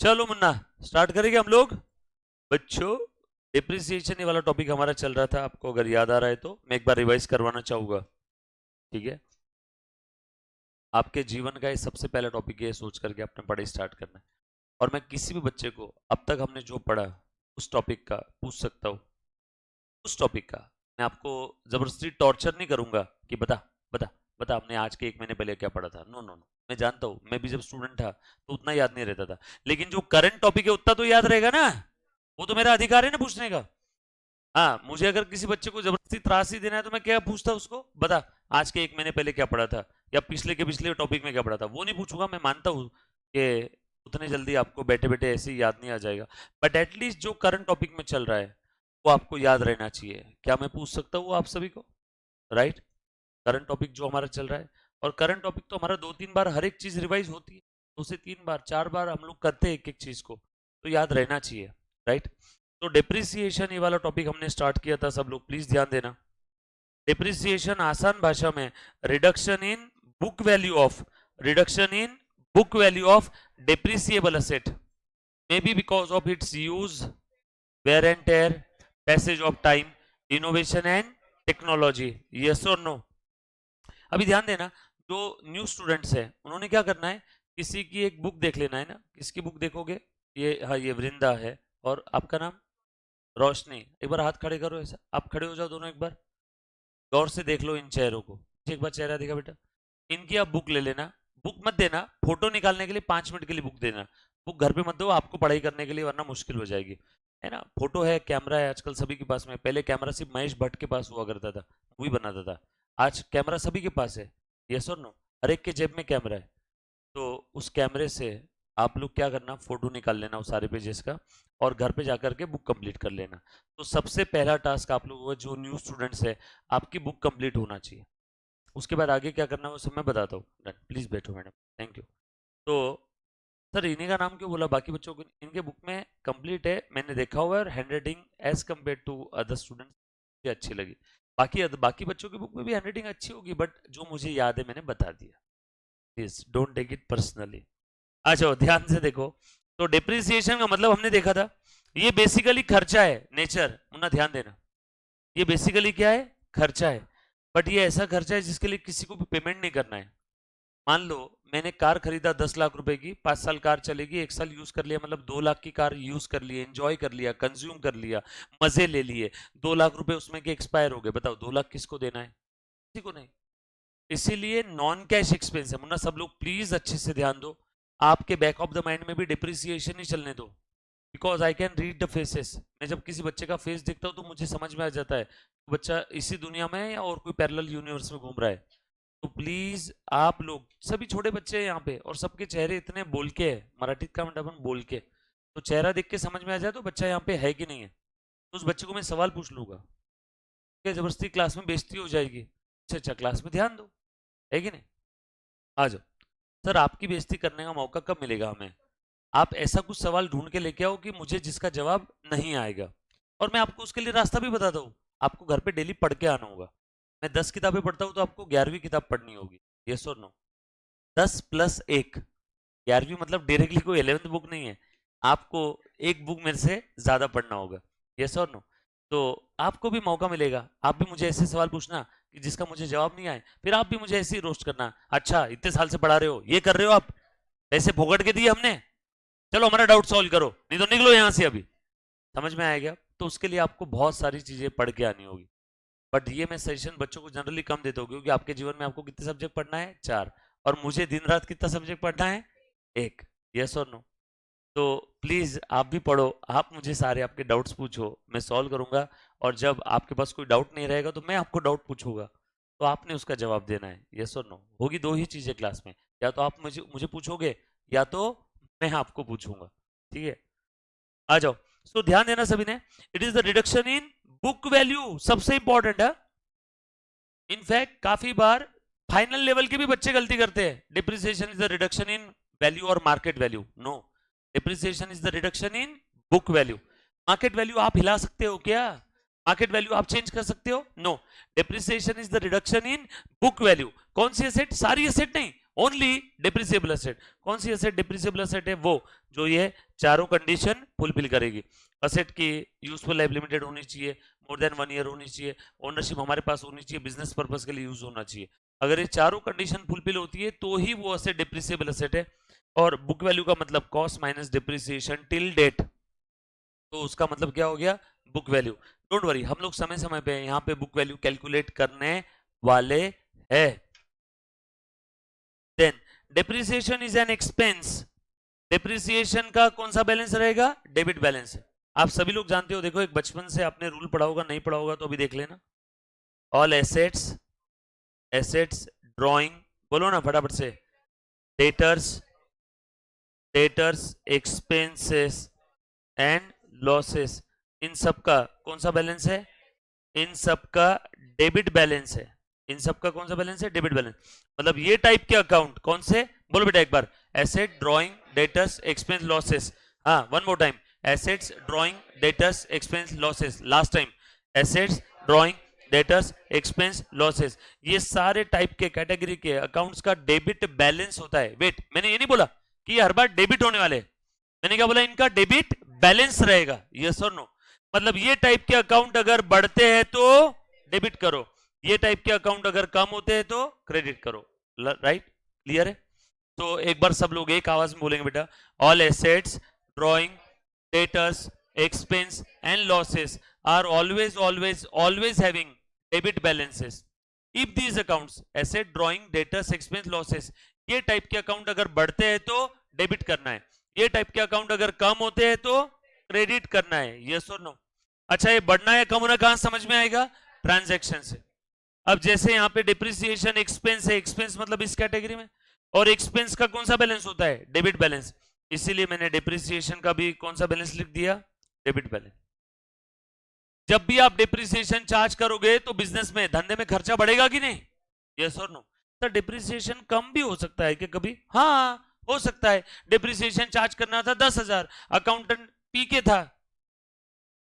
चलो मुन्ना, स्टार्ट करेंगे हम लोग। बच्चों, डिप्रिसिएशन ये वाला टॉपिक हमारा चल रहा था, आपको अगर याद आ रहा है तो मैं एक बार रिवाइज करवाना चाहूंगा। ठीक है, आपके जीवन का ये सबसे पहला टॉपिक है, सोच करके आपने पढ़ाई स्टार्ट करना है। और मैं किसी भी बच्चे को अब तक हमने जो पढ़ा उस टॉपिक का पूछ सकता हूँ, उस टॉपिक का। मैं आपको जबरदस्ती टॉर्चर नहीं करूंगा कि बता बता बता हमने आज के 1 महीने पहले क्या पढ़ा था। नो नो नो, मैं जानता हूँ, मैं भी जब स्टूडेंट था तो उतना याद नहीं रहता था, लेकिन जो करंट टॉपिक है उतना तो याद रहेगा ना। वो तो मेरा अधिकार है ना पूछने का। हाँ, मुझे अगर किसी बच्चे को जबरदस्ती त्रास ही देना है तो मैं क्या पूछता उसको, बता आज के 1 महीने पहले क्या पढ़ा था, या पिछले के पिछले टॉपिक में क्या पढ़ा था। वो नहीं पूछूंगा, मैं मानता हूँ कि उतने जल्दी आपको बैठे बैठे ऐसे ही याद नहीं आ जाएगा, बट एटलीस्ट जो करंट टॉपिक में चल रहा है वो आपको याद रहना चाहिए। क्या मैं पूछ सकता हूँ आप सभी को? राइट, करंट टॉपिक जो हमारा चल रहा है। और करंट टॉपिक तो हमारा 2-3 बार हर एक चीज रिवाइज होती है, 2 से 3 बार 4 बार हम लोग करते हैं एक एक चीज को, तो याद रहना चाहिए। राइट, तो डिप्रिसिएशन ये वाला टॉपिक हमने स्टार्ट किया था, सब लोग प्लीज ध्यान देना। डिप्रिसिएशन आसान भाषा में reduction in book value of, reduction in book value of depreciable asset may be because of its use, wear and tear, passage of time, innovation and technology. Yes or no? अभी ध्यान देना, जो new students है उन्होंने क्या करना है, किसी की एक बुक देख लेना है ना। किसकी बुक देखोगे? ये, हाँ, ये वृंदा है। और आपका नाम? रोशनी। एक बार हाथ खड़े करो, ऐसा आप खड़े हो जाओ दोनों, एक बार गौर से देख लो इन चेहरों को। एक बार चेहरा देखा बेटा, इनकी आप बुक ले लेना। बुक मत देना, फोटो निकालने के लिए 5 मिनट के लिए बुक देना। बुक घर पे मत दो आपको पढ़ाई करने के लिए, वरना मुश्किल हो जाएगी, है ना। फोटो है, कैमरा है आजकल सभी के पास में। पहले कैमरा सिर्फ महेश भट्ट के पास हुआ करता था, मूवी बनाता था। आज कैमरा सभी के पास है। यस और नो? हर एक के जेब में कैमरा है। तो उस कैमरे से आप लोग क्या करना, फोटो निकाल लेना उस सारे पेजेस का, और घर पे जाकर के बुक कंप्लीट कर लेना। तो सबसे पहला टास्क आप लोगों का, जो न्यू स्टूडेंट्स है, आपकी बुक कंप्लीट होना चाहिए। उसके बाद आगे क्या करना है वो सब मैं बताता हूँ। डन, प्लीज बैठो मैडम, थैंक यू। तो सर इन्हीं का नाम क्यों बोला, बाकी बच्चों को इनके बुक में कंप्लीट है, मैंने देखा हुआ है, और hand writing as compare to other students मुझे अच्छी लगी। बाकी बच्चों की बुक में भी हैंड राइटिंग अच्छी होगी, बट जो मुझे याद है मैंने बता दिया। Please don't take it personally. अच्छा ध्यान से देखो, तो डिप्रिसिएशन का मतलब हमने देखा था, ये बेसिकली खर्चा है, नेचर। मुन्ना ध्यान देना, ये बेसिकली क्या है, खर्चा है। बट ये ऐसा खर्चा है जिसके लिए किसी को भी पेमेंट नहीं करना है। मान लो मैंने कार खरीदा 10 लाख रुपए की, 5 साल कार चलेगी, 1 साल यूज कर लिया, मतलब 2 लाख की कार यूज कर ली, एंजॉय कर लिया, कंज्यूम कर लिया, मजे ले लिए, 2 लाख रुपए उसमें के एक्सपायर हो गए। बताओ 2 लाख किसको देना है? किसी को नहीं। इसीलिए नॉन कैश एक्सपेंस है। मुन्ना सब लोग प्लीज अच्छे से ध्यान दो, आपके बैक ऑफ द माइंड में भी डिप्रिसिएशन ही चलने दो, because I can read the faces. मैं जब किसी बच्चे का फेस देखता हूँ तो मुझे समझ में आ जाता है बच्चा इसी दुनिया में है या और कोई पैरेलल यूनिवर्स में घूम रहा है। तो प्लीज आप लोग सभी छोटे बच्चे हैं यहाँ पे, और सबके चेहरे इतने बोल के है, मराठी का मतलब अपन बोल के, तो चेहरा देख के समझ में आ जाए तो बच्चा यहाँ पे है कि नहीं है। तो उस बच्चे को मैं सवाल पूछ लूंगा, क्या जबरदस्ती क्लास में बेइज्जती हो जाएगी? अच्छा अच्छा, क्लास में ध्यान दो, है कि नहीं? आ जाओ। सर आपकी बेइज्जती करने का मौका कब मिलेगा हमें? आप ऐसा कुछ सवाल ढूंढ के लेके आओ कि मुझे जिसका जवाब नहीं आएगा, और मैं आपको उसके लिए रास्ता भी बताता हूँ। आपको घर पे डेली पढ़ के आना होगा। मैं 10 किताबें पढ़ता हूँ तो आपको 11वीं किताब पढ़नी होगी। यस और नो? 10+1, 11वीं मतलब डायरेक्टली कोई 11th बुक नहीं है। आपको एक बुक मेरे से ज्यादा पढ़ना होगा। यस और नो? तो आपको भी मौका मिलेगा, आप भी मुझे ऐसे सवाल पूछना कि जिसका मुझे जवाब नहीं आए, फिर आप भी मुझे ऐसे ही रोस्ट करना। अच्छा इतने साल से पढ़ा रहे हो, ये कर रहे हो आप, पैसे फोकट के दिए हमने, चलो हमारा डाउट सॉल्व करो, नहीं तो निकलो यहां से अभी। समझ में आएगा? तो उसके लिए आपको बहुत सारी चीजें पढ़ के आनी होगी। बट ये मैं सजेशन बच्चों को जनरली कम देता हूँ, क्योंकि आपके जीवन में आपको कितने सब्जेक्ट पढ़ना है? 4। और मुझे दिन रात कितना सब्जेक्ट पढ़ना है? 1। यस और नो? तो प्लीज आप भी पढ़ो, आप मुझे सारे आपके डाउट्स पूछो, मैं सॉल्व करूंगा। और जब आपके पास कोई डाउट नहीं रहेगा तो मैं आपको डाउट पूछूंगा, तो आपने उसका जवाब देना है। यस और नो? होगी दो ही चीजें क्लास में, या तो आप मुझे मुझे पूछोगे, या तो मैं आपको पूछूंगा। ठीक है, आ जाओ। तो ध्यान देना सभी ने, it is the reduction in book value, सबसे इंपॉर्टेंट है। इनफैक्ट काफी बार फाइनल लेवल के भी बच्चे गलती करते हैं। Depreciation is the reduction in value और market value. No, depreciation is the reduction in book value. Market value आप हिला सकते हो क्या? मार्केट वैल्यू आप चेंज कर सकते हो? No, depreciation is the reduction in book value. कौन सी एसेट? सारी एसेट नहीं, ओनली डिप्रिसिएबल एसेट। कौन सी एसेट डिप्रिसिएबल एसेट है? वो जो ये चारों कंडीशन फुलफिल करेगी। एसेट की यूजफुल लाइफ लिमिटेड होनी चाहिए, मोर देन 1 ईयर होनी चाहिए, ओनरशिप हमारे पास होनी चाहिए, बिजनेस पर्पस के लिए यूज होना चाहिए। अगर ये चारों कंडीशन फुलफिल होती है तो ही वो एसेट डिप्रिसिएबल एसेट है। और बुक वैल्यू का मतलब cost minus depreciation till date, तो उसका मतलब क्या हो गया? Book value. डोंट वरी, हम लोग समय समय पे यहाँ पे बुक वैल्यू कैलकुलेट करने वाले हैं। Then depreciation is an expense. Depreciation का कौन सा बैलेंस रहेगा? Debit balance. आप सभी लोग जानते हो, देखो एक बचपन से आपने रूल पढ़ा होगा, नहीं पढ़ा होगा तो अभी देख लेना। ऑल एसेट्स, एसेट्स ड्रॉइंग, बोलो ना फटाफट से, debtors, debtors expenses and losses, इन सब का कौन सा बैलेंस है? इन सब का डेबिट बैलेंस है। इन सब का कौन सा बैलेंस है? Debit balance. मतलब ये टाइप के अकाउंट कौन से? बोलो बेटा एक बार, asset drawing debtors expense losses. हाँ, one more time, assets drawing debtors expense losses. Last time, assets drawing debtors expense losses. ये सारे टाइप के कैटेगरी के अकाउंट्स का डेबिट बैलेंस होता है। वेट, मैंने ये नहीं बोला कि हर बार डेबिट होने वाले, मैंने क्या बोला? इनका डेबिट बैलेंस रहेगा। यस और नो? मतलब ये टाइप के अकाउंट अगर बढ़ते हैं तो डेबिट करो, ये टाइप के अकाउंट अगर कम होते हैं तो क्रेडिट करो। राइट? क्लियर है? तो एक बार सब लोग एक आवाज में बोलेंगे बेटा, all assets drawing debtors expense and losses are always always always having debit balances. If these accounts, asset drawing debtors expense losses, ये टाइप के अकाउंट अगर बढ़ते हैं तो डेबिट करना है, ये टाइप के अकाउंट अगर कम होते हैं तो क्रेडिट करना है। यस और नो? अच्छा, ये बढ़ना या कम होना कहां समझ में आएगा? ट्रांजैक्शन से। अब जैसे यहाँ पे डिप्रिसिएशन एक्सपेंस है, एक्सपेंस मतलब इस कैटेगरी में, और एक्सपेंस का कौन सा बैलेंस होता है? Debit balance. इसीलिए मैंने डिप्रिसिएशन का भी कौन सा बैलेंस लिख दिया? Debit balance. जब भी आप डिप्रिसिएशन चार्ज करोगे तो बिजनेस में, धंधे में खर्चा बढ़ेगा कि नहीं? यस और नो? सर डिप्रिसिएशन कम भी हो सकता है कि कभी? हाँ, हो सकता है। डिप्रिसिएशन चार्ज करना था 10,000, अकाउंटेंट पीके था,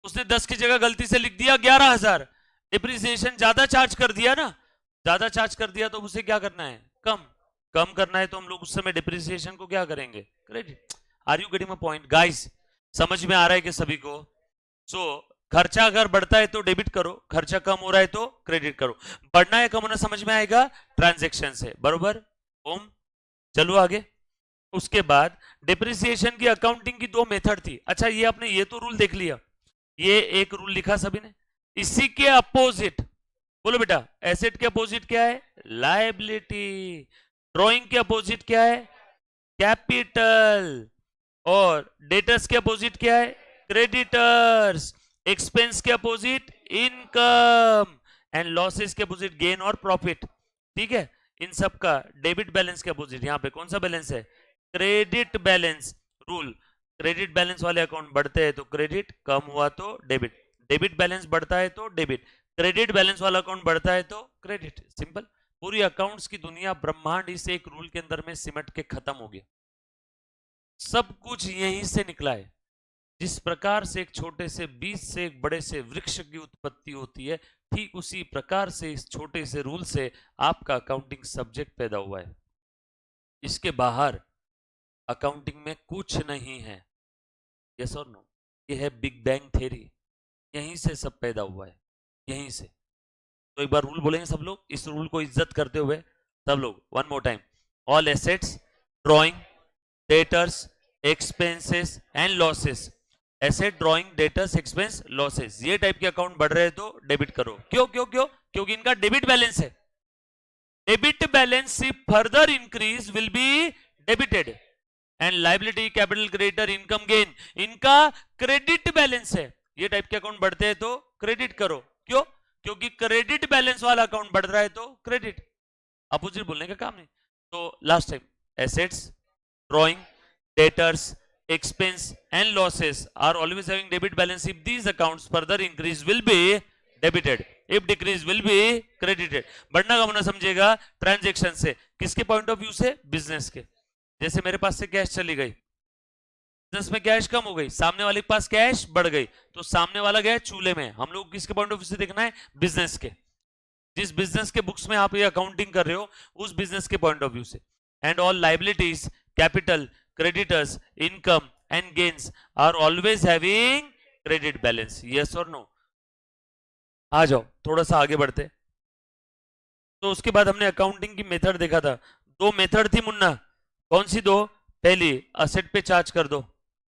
उसने 10 की जगह गलती से लिख दिया 11,000, डिप्रिसिएशन ज्यादा चार्ज कर दिया ना, ज्यादा चार्ज कर दिया, तो उसे क्या करना है? कम। कम करना है तो हम लोग उस समय डिप्रिसिएशन को क्या करेंगे? Credit. Are you getting my point guys? समझ में आ रहा है कि सभी को? सो खर्चा अगर बढ़ता है तो डेबिट करो, खर्चा कम हो रहा है तो क्रेडिट करो। बढ़ना या कम होना समझ में आएगा ट्रांजैक्शन से, बरोबर? ओम, चलो आगे। उसके बाद डिप्रिसिएशन की अकाउंटिंग की दो मेथड थी। अच्छा, ये आपने ये तो रूल देख लिया, ये एक रूल लिखा सभी ने। इसी के अपोजिट, बोलो बेटा, एसेट के अपोजिट क्या है? लायबिलिटी। ड्रॉइंग के अपोजिट क्या है? कैपिटल। और डेटर्स के अपोजिट क्या है? क्रेडिटर्स। एक्सपेंस के अपोजिट इनकम, एंड लॉसेस के अपोजिट गेन और प्रॉफिट। ठीक है? इन सब का डेबिट बैलेंस के अपोजिट यहां पे कौन सा बैलेंस है? Credit balance. Rule, credit balance वाले अकाउंट बढ़ते हैं तो क्रेडिट, कम हुआ तो डेबिट। डेबिट बैलेंस बढ़ता है तो डेबिट, क्रेडिट बैलेंस वाला अकाउंट बढ़ता है तो क्रेडिट। सिंपल। पूरी अकाउंट्स की दुनिया, ब्रह्मांड इस एक रूल के अंदर में सिमट के खत्म हो गया। सब कुछ यहीं से निकला है। जिस प्रकार से एक छोटे से बीज से एक बड़े से वृक्ष की उत्पत्ति होती है, ठीक उसी प्रकार से इस छोटे से रूल से आपका अकाउंटिंग सब्जेक्ट पैदा हुआ है। इसके बाहर अकाउंटिंग में कुछ नहीं है। यस और नो? ये है बिग बैंग थ्योरी, यहीं से सब पैदा हुआ है, यहीं से। तो एक बार रूल बोलेंगे सब लोग, इस रूल को इज्जत करते हुए सब लोग, one more time, all assets drawing debtors expenses and losses. Asset drawing debtors expense losses, ये टाइप के अकाउंट बढ़ रहे हैं तो डेबिट करो। क्यों क्यों क्यों? क्योंकि इनका डेबिट बैलेंस है। Debit balance if further increase will be debited, and liability capital creditor income gain, इनका क्रेडिट बैलेंस है। ये टाइप के अकाउंट बढ़ते हैं तो क्रेडिट करो। क्यों? क्योंकि क्रेडिट बैलेंस वाला अकाउंट बढ़ रहा है तो क्रेडिट। अपोजिट बोलने का काम नहीं। तो last time, assets drawing debtors expense and losses are always having debit balance. If these accounts further increase will be debited, if decrease will be credited. बढ़ना कम होना समझेगा ट्रांजेक्शन से, किसके पॉइंट ऑफ व्यू से? बिजनेस के। जैसे मेरे पास से कैश चली गई, बिजनेस में कैश कम हो गई, सामने वाले के पास कैश बढ़ गई, तो सामने वाला गया चूल्हे में। हम लोग किसके पॉइंट ऑफ व्यू से देखना है? बिजनेस के। जिस बिजनेस के बुक्स में आप ये अकाउंटिंग कर रहे हो उस बिजनेस के पॉइंट ऑफ व्यू से। and all liabilities, capital, creditors, income and gains are always having credit balance. Yes or no? आ जाओ थोड़ा सा आगे बढ़ते। तो उसके बाद हमने अकाउंटिंग की मेथड देखा था। दो मेथड थी मुन्ना, कौन सी दो? पहली, असेट पे चार्ज कर दो,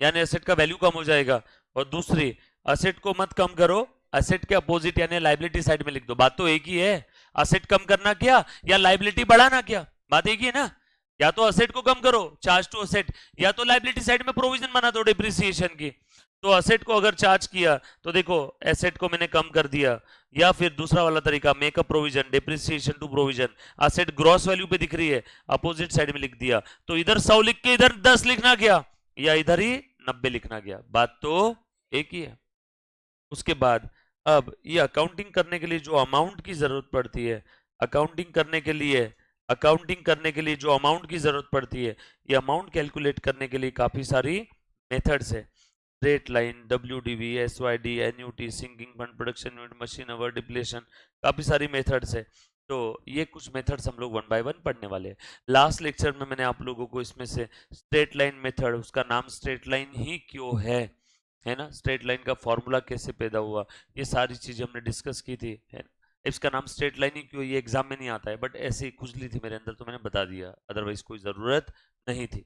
यानी असेट का वैल्यू कम हो जाएगा, और दूसरी, असेट को मत कम करो, असेट के अपोजिट यानी लाइबिलिटी साइड में लिख दो। बात तो एक ही है, असेट कम करना क्या या लाइबिलिटी बढ़ाना क्या, बात एक ही है ना। या तो असेट को कम करो, चार्ज टू असेट, या तो लाइबिलिटी साइड में प्रोविजन बना दो डिप्रिसिएशन की। तो असेट को अगर चार्ज किया तो देखो एसेट को मैंने कम कर दिया, या फिर दूसरा वाला तरीका, make up provision, depreciation to provision, asset gross value पे दिख रही है, अपोजिट साइड में लिख दिया। तो इधर 100 लिख के इधर 10 लिखना क्या, या इधर ही 90 लिखना गया, बात तो एक ही है। उसके बाद अब ये अकाउंटिंग करने के लिए जो अमाउंट की जरूरत पड़ती है, अकाउंटिंग करने के लिए जो अमाउंट की जरूरत पड़ती है, ये अमाउंट कैलकुलेट करने के लिए काफी सारी मेथड्स है। Rate line, WDV, SYD, NUT, sinking fund, production unit, machine hour, depletion, काफी सारी मेथड्स है। तो ये कुछ मेथड्स हम लोग 1 बाय 1 पढ़ने वाले हैं। लास्ट लेक्चर में मैंने आप लोगों को इसमें से स्ट्रेट लाइन मेथड, उसका नाम स्ट्रेट लाइन ही क्यों है ना, स्ट्रेट लाइन का फॉर्मूला कैसे पैदा हुआ, ये सारी चीजें हमने डिस्कस की थी, है ना। इसका नाम स्ट्रेट लाइन ही क्यों, ये एग्जाम में नहीं आता है, बट ऐसे ही खुजली थी मेरे अंदर तो मैंने बता दिया, अदरवाइज कोई जरूरत नहीं थी,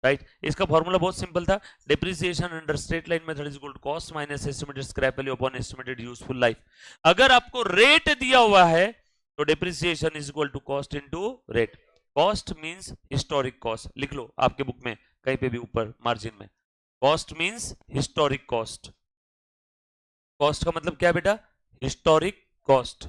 राइट। इसका फॉर्मूला बहुत सिंपल था, depreciation under straight line method is equal to cost minus estimated scrap value upon estimated useful life. अगर आपको रेट दिया हुआ है तो depreciation is equal to cost into rate. Cost means historic cost, लिख लो आपके बुक में कहीं पे भी ऊपर मार्जिन में, cost means historic cost. Cost का मतलब क्या है बेटा? Historic cost.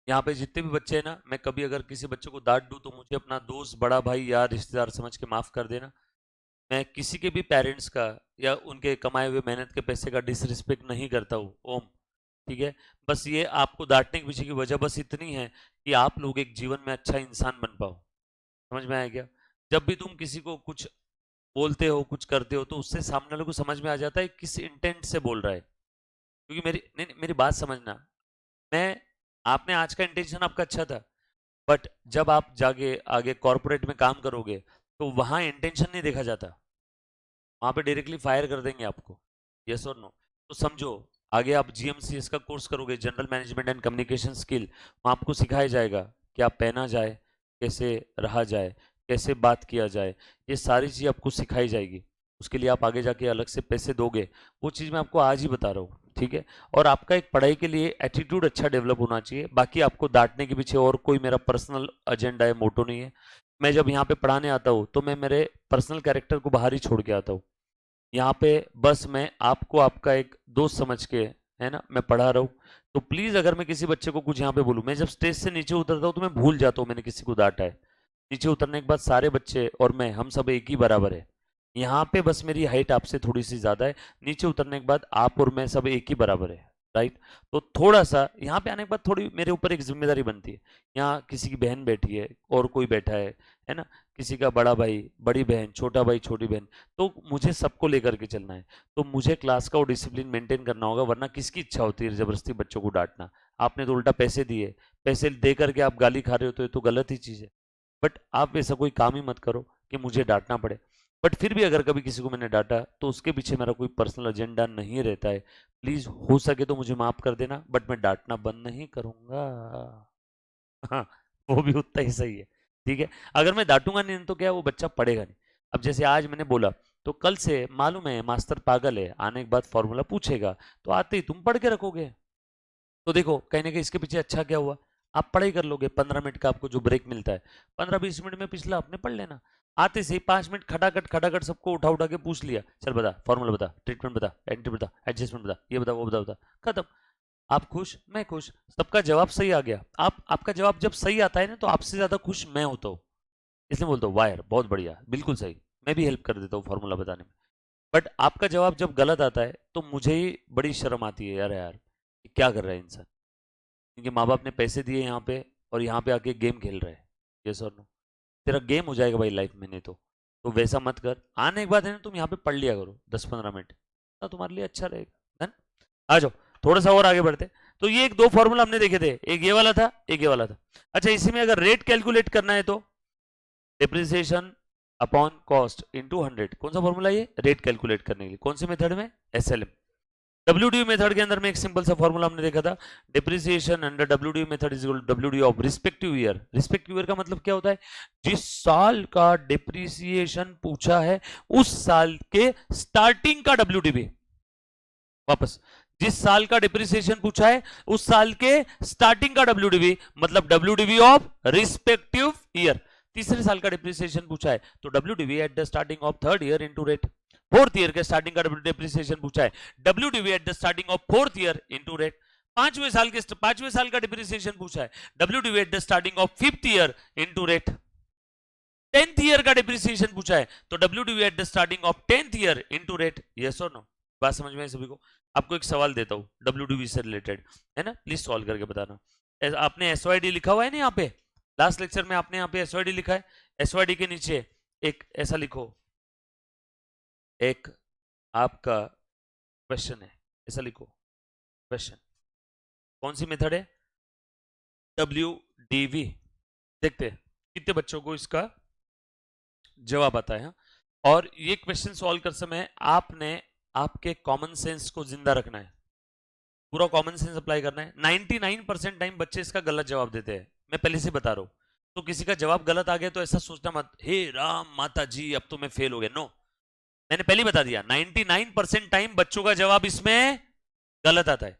यहाँ पे जितने भी बच्चे हैं ना, मैं कभी अगर किसी बच्चे को डांट दूं तो मुझे अपना दोस्त, बड़ा भाई या रिश्तेदार समझ के माफ कर देना। मैं किसी के भी पेरेंट्स का या उनके कमाए हुए मेहनत के पैसे का डिसरिस्पेक्ट नहीं करता हूँ, ओम, ठीक है। बस ये आपको डांटने के पीछे की वजह बस इतनी है कि आप लोग एक जीवन में अच्छा इंसान बन पाओ। समझ में आया क्या? जब भी तुम किसी को कुछ बोलते हो, कुछ करते हो, तो उससे सामने वाले को समझ में आ जाता है किस इंटेंट से बोल रहा है। क्योंकि मेरी बात समझना, मैं आपने आज का इंटेंशन आपका अच्छा था, बट जब आप जाके आगे कॉर्पोरेट में काम करोगे तो वहां इंटेंशन नहीं देखा जाता, वहां पे डायरेक्टली फायर कर देंगे आपको। यस और नो? तो समझो, आगे आप GMCS का कोर्स करोगे, general management and communication skill, वहां आपको सिखाया जाएगा क्या पहना जाए, कैसे रहा जाए, कैसे बात किया जाए, ये सारी चीज़ आपको सिखाई जाएगी। उसके लिए आप आगे जाके अलग से पैसे दोगे, वो चीज़ मैं आपको आज ही बता रहा हूँ, ठीक है। और आपका एक पढ़ाई के लिए एटीट्यूड अच्छा डेवलप होना चाहिए। बाकी आपको डांटने के पीछे और कोई मेरा पर्सनल एजेंडा है, मोटो नहीं है। मैं जब यहाँ पे पढ़ाने आता हूँ तो मैं मेरे पर्सनल कैरेक्टर को बाहर ही छोड़ के आता हूँ। यहाँ पे बस मैं आपको आपका एक दोस्त समझ के, है ना, मैं पढ़ा रहा हूँ। तो प्लीज अगर मैं किसी बच्चे को कुछ यहाँ पे बोलूँ, मैं जब स्टेज से नीचे उतरता हूँ तो मैं भूल जाता हूँ मैंने किसी को डांटा है। नीचे उतरने के बाद सारे बच्चे और मैं, हम सब एक ही बराबर है। यहाँ पे बस मेरी हाइट आपसे थोड़ी सी ज्यादा है, नीचे उतरने के बाद आप और मैं सब एक ही बराबर है, राइट। तो थोड़ा सा यहाँ पे आने के बाद थोड़ी मेरे ऊपर एक जिम्मेदारी बनती है। यहाँ किसी की बहन बैठी है और कोई बैठा है ना, किसी का बड़ा भाई, बड़ी बहन, छोटा भाई, छोटी बहन, तो मुझे सबको लेकर के चलना है। तो मुझे क्लास का वो डिसिप्लिन मेंटेन करना होगा, वरना किसकी इच्छा होती है जबरदस्ती बच्चों को डांटना? आपने तो उल्टा पैसे दिए, पैसे दे करके आप गाली खा रहे हो, तो ये तो गलत ही चीज है। बट आप ऐसा कोई काम ही मत करो कि मुझे डांटना पड़े। बट फिर भी अगर कभी किसी को मैंने डांटा तो उसके पीछे मेरा कोई पर्सनल एजेंडा नहीं रहता है। प्लीज हो सके तो मुझे माफ कर देना, बट मैं डांटना बंद नहीं करूंगा। हाँ, वो भी उतना ही सही है, ठीक है। अगर मैं डांटूंगा नहीं तो क्या वो बच्चा पढ़ेगा नहीं। अब जैसे आज मैंने बोला, तो कल से मालूम है मास्टर पागल है, आने के बाद फॉर्मूला पूछेगा तो आते ही तुम पढ़ के रखोगे। तो देखो कहीं ना कहीं इसके पीछे अच्छा क्या हुआ, आप पढ़ाई कर लोगे। 15 मिनट का आपको जो ब्रेक मिलता है, 15-20 मिनट में पिछला आपने पढ़ लेना। आते से ही 5 मिनट खटाखट खटाखट सबको उठा उठा के पूछ लिया, चल बता फॉर्मूला, बता ट्रीटमेंट, बता एंटी, बता एडजस्टमेंट, बता ये बता वो बता बता, खत्म। आप खुश, मैं खुश, सबका जवाब सही आ गया। आपका जवाब जब सही आता है ना तो आपसे ज्यादा खुश मैं होता हूँ। इसलिए बोलता हूँ वाह यार बहुत बढ़िया, बिल्कुल सही, मैं भी हेल्प कर देता हूँ फॉर्मूला बताने में। बट आपका जवाब जब गलत आता है तो मुझे ही बड़ी शर्म आती है, यार ये क्या कर रहा है इंसान। क्योंकि माँ बाप ने पैसे दिए यहाँ पे, और यहाँ पे आके गेम खेल रहे हैं। यस और नो? तेरा गेम हो जाएगा भाई लाइफ में, नहीं तो वैसा मत कर। आने के बाद है ना तुम यहाँ पे पढ़ लिया करो 10-15 मिनट, तो तुम्हारे लिए अच्छा रहेगा। डन? आ जाओ थोड़ा सा और आगे बढ़ते। तो ये एक दो फॉर्मूला हमने देखे थे, एक ये वाला था, एक ये वाला था। अच्छा, इसी में अगर रेट कैलकुलेट करना है तो डिप्रिसिएशन अपॉन कॉस्ट इनटू 100, कौन सा फॉर्मूला ये रेट कैलकुलेट करने के लिए, कौन से मेथड में, एसएलएम। डब्ल्यूडीयू मेथड के अंदर में एक सिंपल सा फॉर्मूला हमने देखा था, depreciation under WDV method is equal to WDV of respective year. Respective year का मतलब क्या होता है, जिस साल का डिप्रिसिएशन पूछा है उस साल के स्टार्टिंग का डब्ल्यूडीबी, वापस जिस साल का डिप्रिसिएशन पूछा है उस साल के स्टार्टिंग का डब्ल्यूडीबी, मतलब डब्ल्यूडीबी ऑफ रिस्पेक्टिव ईयर। तीसरे साल का डिप्रिसिएशन पूछा है तो WDV at the starting of third year into rate. Fourth year के स्टार्टिंग का डिप्रिसिएशन पूछा है, WDV at the starting of fourth year into rate. पांचवें साल का डिप्रिसिएशन पूछा है, WDV at the starting of fifth year into rate. 10th year का डिप्रिसिएशन पूछा है तो WDV at the starting of 10th year into rate. Yes और नो, बात समझ में है सभी को। आपको एक सवाल देता हूं डब्ल्यूडीबी से रिलेटेड, है ना, प्लीज सॉल्व करके बताना। आपने एसवाईडी लिखा हुआ है ना यहाँ पे, लास्ट लेक्चर में आपने यहाँ पे एसवाईडी लिखा है, एसवाईडी के नीचे एक ऐसा लिखो, एक आपका क्वेश्चन है, ऐसा लिखो क्वेश्चन, कौन सी मेथड है, डब्ल्यूडीबी। देखते हैं कितने बच्चों को इसका जवाब आता है। और ये क्वेश्चन सॉल्व कर समय आपने आपके कॉमन सेंस को जिंदा रखना है, पूरा कॉमन सेंस अप्लाई करना है। 99% टाइम बच्चे इसका गलत जवाब देते हैं, मैं पहले से बता रहा हूं। तो किसी का जवाब गलत आ गया तो ऐसा सोचना मत, हे राम माता जी अब तो मैं फेल हो गया। नो, मैंने पहले बता दिया 99% टाइम बच्चों का जवाब इसमें गलत आता है।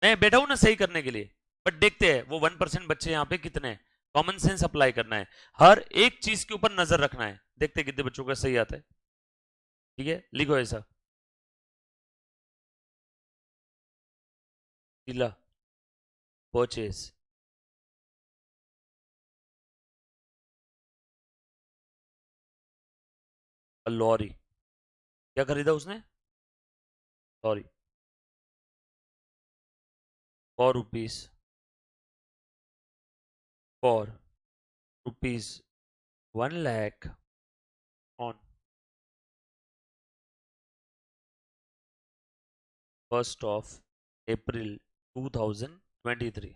मैं बैठा हूं ना सही करने के लिए, बट देखते हैं वो 1% बच्चे यहाँ पे कितने हैं। कॉमन सेंस अप्लाई करना है, हर एक चीज के ऊपर नजर रखना है, देखते हैं कितने बच्चों का सही आता है। ठीक है, लिखो ऐसा, शीला परचेज लॉरी, क्या खरीदा उसने, lorry, ₹4 for ₹1 lakh on 1st of April 2023।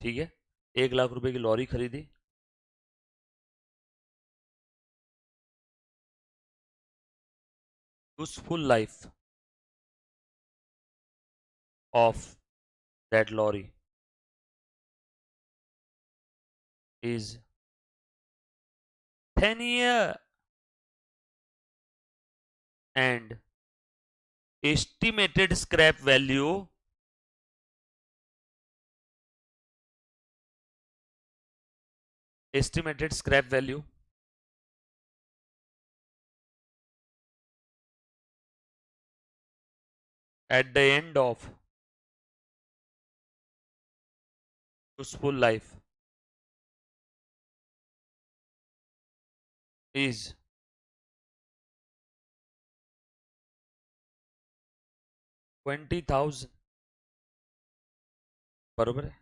ठीक है, ₹1 लाख की लॉरी खरीदी, useful life of that lorry is 10 year and estimated scrap value at the end of useful life is 20,000। बरोबर है।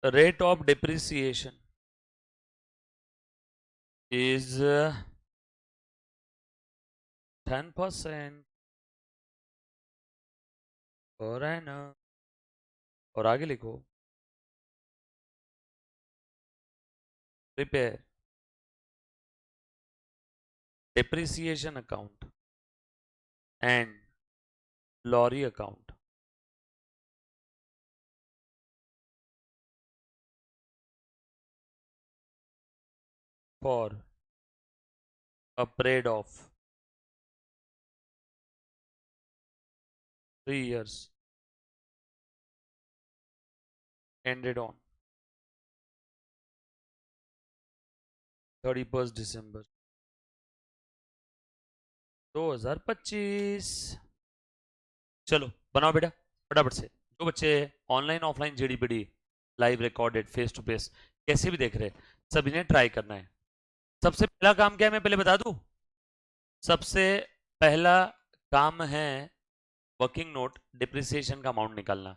Rate of depreciation is 10% per annum। और आगे लिखो, prepare depreciation account and lorry account for a period of 3 years ended on 31st December 2025। चलो बनाओ बेटा फटाफट से। जो बच्चे online offline JDPD live recorded face to face कैसे भी देख रहे हैं, सभी ने ट्राई करना है। सबसे पहला काम क्या है मैं पहले बता दूं, सबसे पहला काम है वर्किंग नोट डिप्रिसिएशन का अमाउंट निकालना।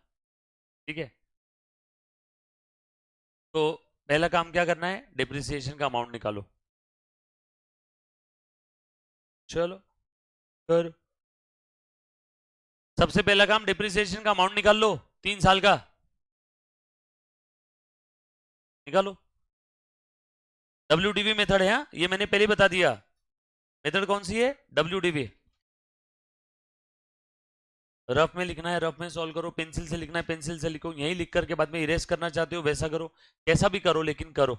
ठीक है, तो पहला काम क्या करना है, डिप्रिसिएशन का अमाउंट निकालो। चलो कर, सबसे पहला काम डिप्रिसिएशन का अमाउंट निकाल लो, 3 साल का निकालो। WDV मेथड है, हाँ ये मैंने पहले बता दिया। मेथड कौन सी है, WDV। रफ में लिखना है रफ में सॉल्व करो, पेंसिल से लिखना है पेंसिल से लिखो, यही लिख करके बाद में इरेज करना चाहते हो वैसा करो, कैसा भी करो लेकिन करो।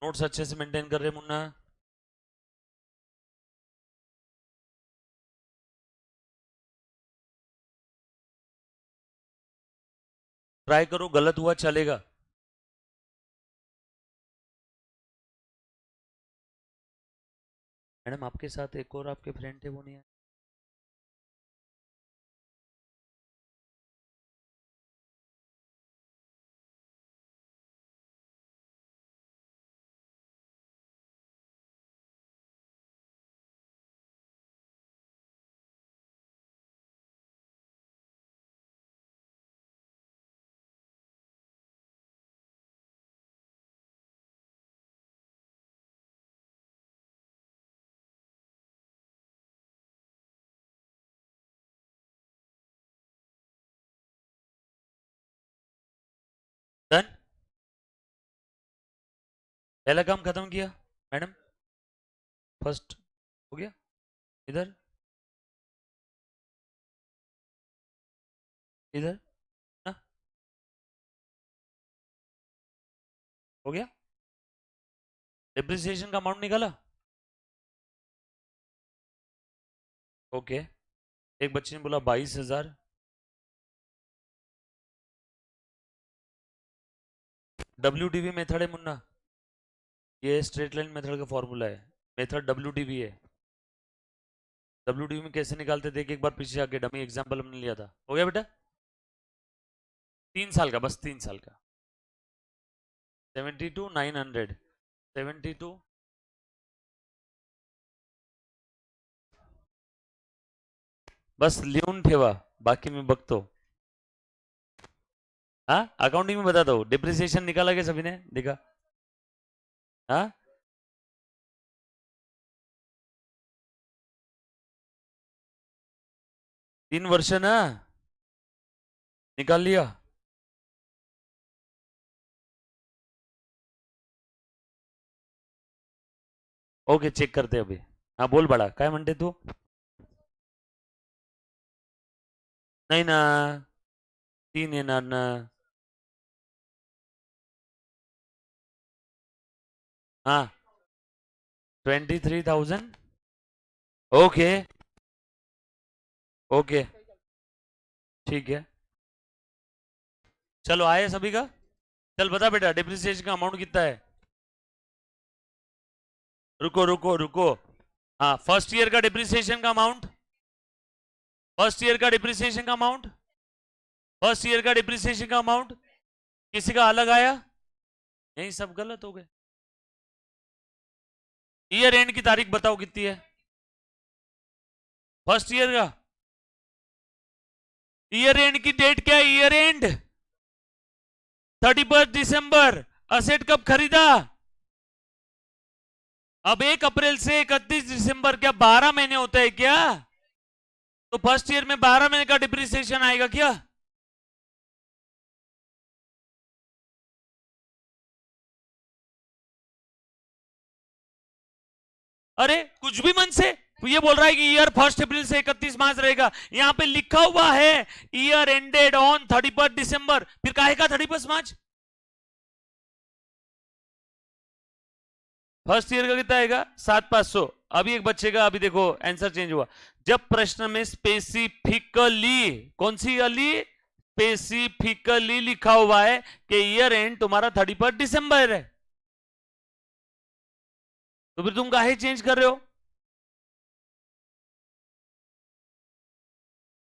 नोट्स अच्छे से मेंटेन कर रहे मुन्ना। ट्राई करो, गलत हुआ चलेगा। मैडम आपके साथ एक और आपके फ्रेंड थे, वो नहीं है? डन, पहला काम खत्म किया मैडम, फर्स्ट हो गया। इधर इधर ना, हो गया। डिप्रिसिएशन का अमाउंट निकाला, ओके। एक बच्चे ने बोला 22,000। WDV मेथड है मुन्ना, ये स्ट्रेट लाइन मेथड का फॉर्मूला है, मेथड WDV है। WDV में कैसे निकालते थे, एक बार पीछे आके डमी एग्जांपल हमने लिया था। हो गया बेटा, 3 साल का, बस 3 साल का। 72,900, 72 बस लिहून ठेवा, बाकी मी बघतो। हाँ अकाउंटिंग में बता दो, डिप्रिसिएशन निकाला क्या सभी ने, देखा? हाँ 3 वर्ष ना, निकाल लिया। ओके चेक करते अभी। हाँ बोल बड़ा, काय म्हणते तू? नाही ना, 3 येणार ना। हाँ 23,000, ओके ओके ठीक है। चलो आए सभी का, चल बता बेटा डिप्रिसिएशन का अमाउंट कितना है। रुको रुको रुको, हाँ फर्स्ट ईयर का डिप्रिसिएशन का अमाउंट, फर्स्ट ईयर का डिप्रिसिएशन का अमाउंट, फर्स्ट ईयर का डिप्रिसिएशन का अमाउंट किसी का अलग आया, यही सब गलत हो गए। ईयर एंड की तारीख बताओ कितनी है फर्स्ट ईयर का, ईयर एंड की डेट क्या है, ईयर एंड 31 दिसंबर। असेट कब खरीदा, अब 1 अप्रैल से 31 दिसंबर, क्या 12 महीने होते हैं क्या? तो फर्स्ट ईयर में 12 महीने का डिप्रिसिएशन आएगा क्या? अरे कुछ भी मन से, ये बोल रहा है कि ईयर 1 अप्रैल से 31 मार्च रहेगा, यहां पे लिखा हुआ है ईयर एंडेड ऑन 31 दिसंबर, फिर काहे का 31 मार्च? फर्स्ट ईयर का कितना आएगा, 7,500। अभी एक बच्चे का, अभी देखो आंसर चेंज हुआ, जब प्रश्न में स्पेसिफिकली, कौन सी वाली, स्पेसिफिकली लिखा हुआ है कि ईयर एंड तुम्हारा 31 दिसंबर है, तो फिर तुम काहे चेंज कर रहे हो?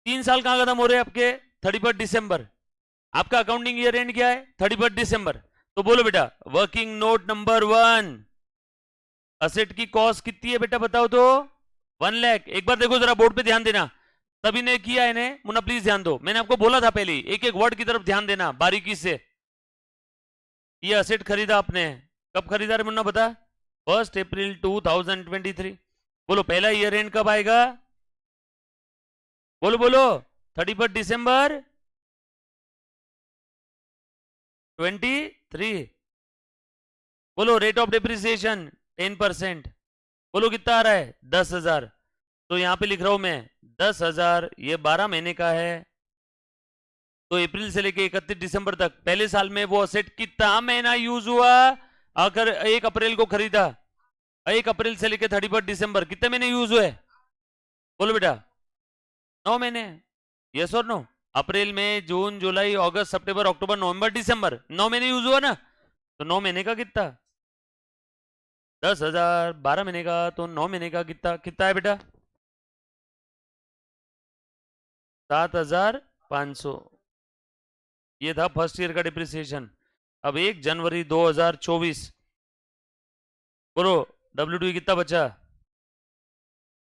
3 साल कहां खत्म हो रहे हैं आपके, 31 दिसंबर। आपका अकाउंटिंग ईयर एंड क्या है, 31 दिसंबर। तो बोलो बेटा वर्किंग नोट नंबर 1, असेट की कॉस्ट कितनी है बेटा बताओ तो, 1 लाख। एक बार देखो जरा बोर्ड पे ध्यान देना, सभी ने किया इन्हें। मुन्ना प्लीज ध्यान दो, मैंने आपको बोला था पहले, एक एक वर्ड की तरफ ध्यान देना बारीकी से। ये असेट खरीदा आपने, कब खरीदा रे मुन्ना बता? 1 अप्रैल 2023। बोलो पहला ईयर एंड कब आएगा? बोलो बोलो। 31 दिसंबर 23। बोलो रेट ऑफ डिप्रिसिएशन 10%। बोलो कितना आ रहा है? 10,000। तो यहां पे लिख रहा हूं मैं 10,000, ये 12 महीने का है। तो अप्रैल से लेके 31 दिसंबर तक पहले साल में वो असेट कितना महीना यूज हुआ? अगर 1 अप्रैल को खरीदा, 1 अप्रैल से लेके 31 दिसंबर कितने महीने यूज हुए? बोलो बेटा। 9 महीने। यस और नो? अप्रैल में जून जुलाई अगस्त सितंबर अक्टूबर नवंबर दिसंबर 9 महीने यूज हुआ ना? तो 9 महीने का कितना? 10,000। 12 महीने का तो 9 महीने का कितना कितना है बेटा? 7,500। ये था फर्स्ट ईयर का डिप्रिसिएशन। अब 1 जनवरी 2024, बोलो W2 कितना बचा?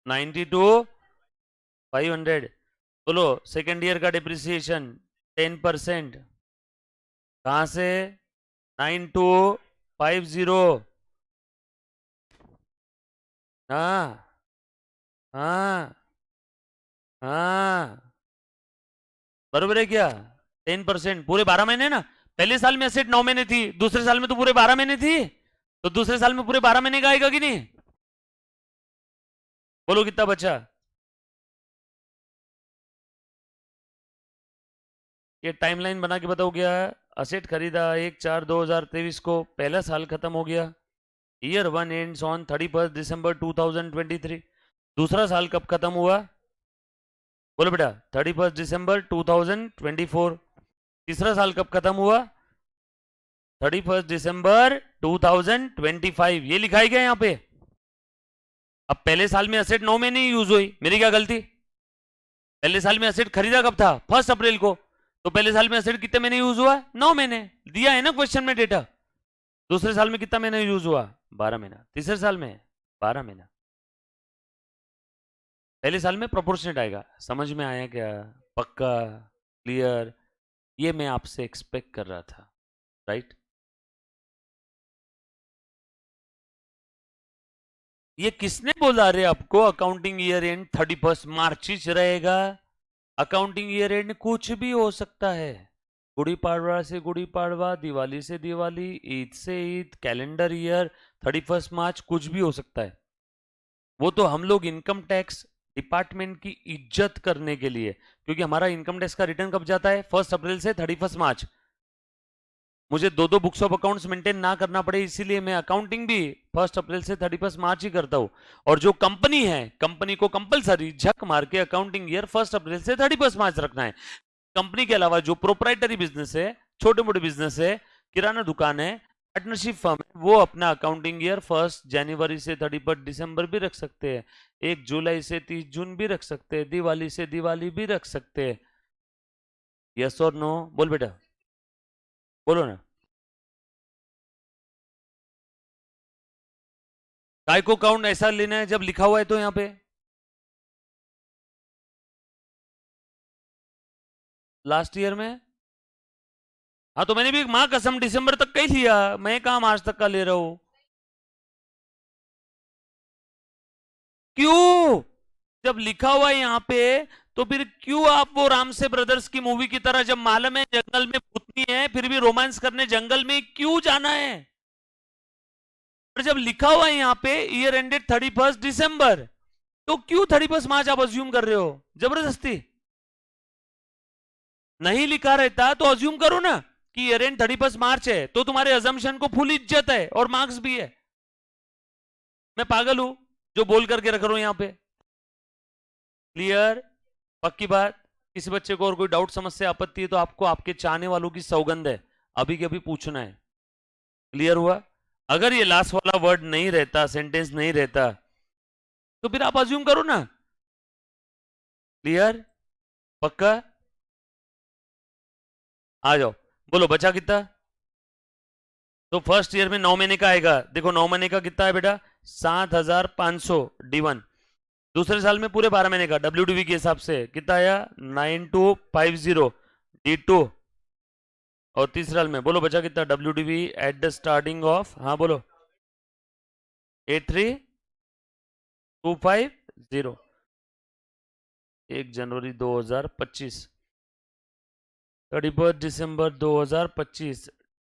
92,500। बोलो सेकेंड ईयर का डिप्रिसिएशन 10%, कहां से? 9250। हाँ हाँ हाँ, बरोबर है क्या? 10% पूरे 12 महीने ना। पहले साल में असेट 9 महीने थी, दूसरे साल में तो पूरे 12 महीने थी। तो दूसरे साल में पूरे 12 महीने का आएगा कि नहीं? बोलो कितना बचा? ये टाइमलाइन बना के बताओ क्या? असेट खरीदा 1/4/2023 को, पहला साल खत्म हो गया। ईयर 1 एंड्स ऑन 31 दिसंबर 2023। दूसरा साल कब खत्म हुआ? बोलो बेटा। 31 दिसंबर 2024। तीसरा साल कब खत्म हुआ? 31 दिसंबर 2025। ये लिखा है क्या यहाँ पे? अब पहले साल में असेट 9 महीने ही यूज हुई, मेरी क्या गलती? पहले साल में असेट खरीदा कब था? 1 अप्रैल को। तो पहले साल में असेट कितने महीने यूज हुआ? 9 महीने। दिया है ना क्वेश्चन में डेटा। दूसरे साल में कितना महीना यूज हुआ? 12 महीना। तीसरे साल में 12 महीना। पहले साल में प्रोपोर्शनेट आएगा। समझ में आया क्या? पक्का? क्लियर? ये मैं आपसे एक्सपेक्ट कर रहा था, राइट? ये किसने बोला रे आपको अकाउंटिंग ईयर एंड 31 मार्च ही रहेगा? अकाउंटिंग ईयर एंड कुछ भी हो सकता है। गुड़ी पाड़वा से गुड़ी पाड़वा, दिवाली से दिवाली, ईद से ईद, कैलेंडर ईयर 31 मार्च, कुछ भी हो सकता है। वो तो हम लोग इनकम टैक्स डिपार्टमेंट की इज्जत करने के लिए, क्योंकि हमारा इनकम टैक्स का रिटर्न कब जाता है? 1 अप्रैल से 31 मार्च। मुझे दो दो बुक्स ऑफ अकाउंट्स मेंटेन ना करना पड़े, इसीलिए मैं अकाउंटिंग भी 1 अप्रैल से 31 मार्च ही करता हूं। और जो कंपनी है, कंपनी को कंपलसरी झक मार के अकाउंटिंग ईयर 1 अप्रैल से 31 मार्च रखना है। कंपनी के अलावा जो प्रोप्राइटरी बिजनेस है, छोटे मोटे बिजनेस है, किराना दुकान है, पार्टनरशिप फर्म है, वो अपना अकाउंटिंग ईयर 1 जनवरी से 31 दिसंबर भी रख सकते हैं, 1 जुलाई से 30 जून भी रख सकते हैं, दिवाली से दिवाली भी रख सकते हैं। यस और नो? बोल बेटा, बोलो ना। काय को काउंट ऐसा लेना है जब लिखा हुआ है तो यहां पे लास्ट ईयर में। हाँ तो मैंने भी मां कसम दिसंबर तक का ही लिया, मैं कहा मार्च तक का ले रहा हूं। क्यों? जब लिखा हुआ है यहां पे, तो फिर क्यों आप वो राम से ब्रदर्स की मूवी की तरह, जब मालूम है जंगल में भूतनी है फिर भी रोमांस करने जंगल में क्यों जाना है? और जब लिखा हुआ है यहां पे ईयर एंडेड 31 दिसंबर, तो क्यों 31 मार्च आप अज्यूम कर रहे हो जबरदस्ती? नहीं लिखा रहता तो अज्यूम करो ना कि ईयर एंड 31 मार्च है, तो तुम्हारे अजम्पशन को फुल इज्जत है और मार्क्स भी है। मैं पागल हूं जो बोल करके रख रहा हूं यहां पे? क्लियर? पक्की बात? किसी बच्चे को और कोई डाउट समस्या आपत्ति है तो आपको आपके चाहने वालों की सौगंध है, अभी के अभी पूछना है। क्लियर हुआ? अगर ये लास्ट वाला वर्ड नहीं रहता, सेंटेंस नहीं रहता, तो फिर आप अज्यूम करो ना। क्लियर? पक्का? आ जाओ, बोलो बचा कितना? तो फर्स्ट ईयर में 9 महीने का आएगा। देखो 9 महीने का कितना है बेटा? 7,500 D1। दूसरे साल में पूरे 12 महीने का WDV के हिसाब से कितना आया 9250 D2। और तीसरे साल में बोलो बचा कितना WDV eight the starting of, हाँ बोलो 83250 1 जनवरी 2025 31 दिसंबर 2025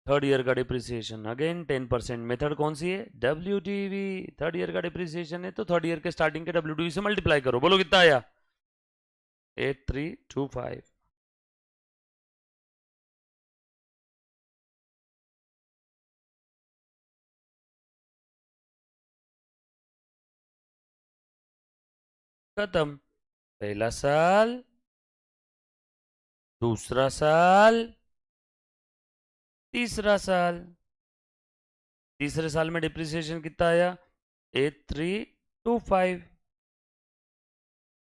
थर्ड ईयर का डिप्रिसिएशन अगेन 10%। मेथड कौन सी है WDV। थर्ड ईयर का डिप्रिसिएशन है तो थर्ड ईयर के स्टार्टिंग के WDV से मल्टीप्लाई करो। बोलो कितना आया 8325। खत्म। पहला साल, दूसरा साल, तीसरा साल। तीसरे साल में डिप्रिसिएशन कितना आया 8325।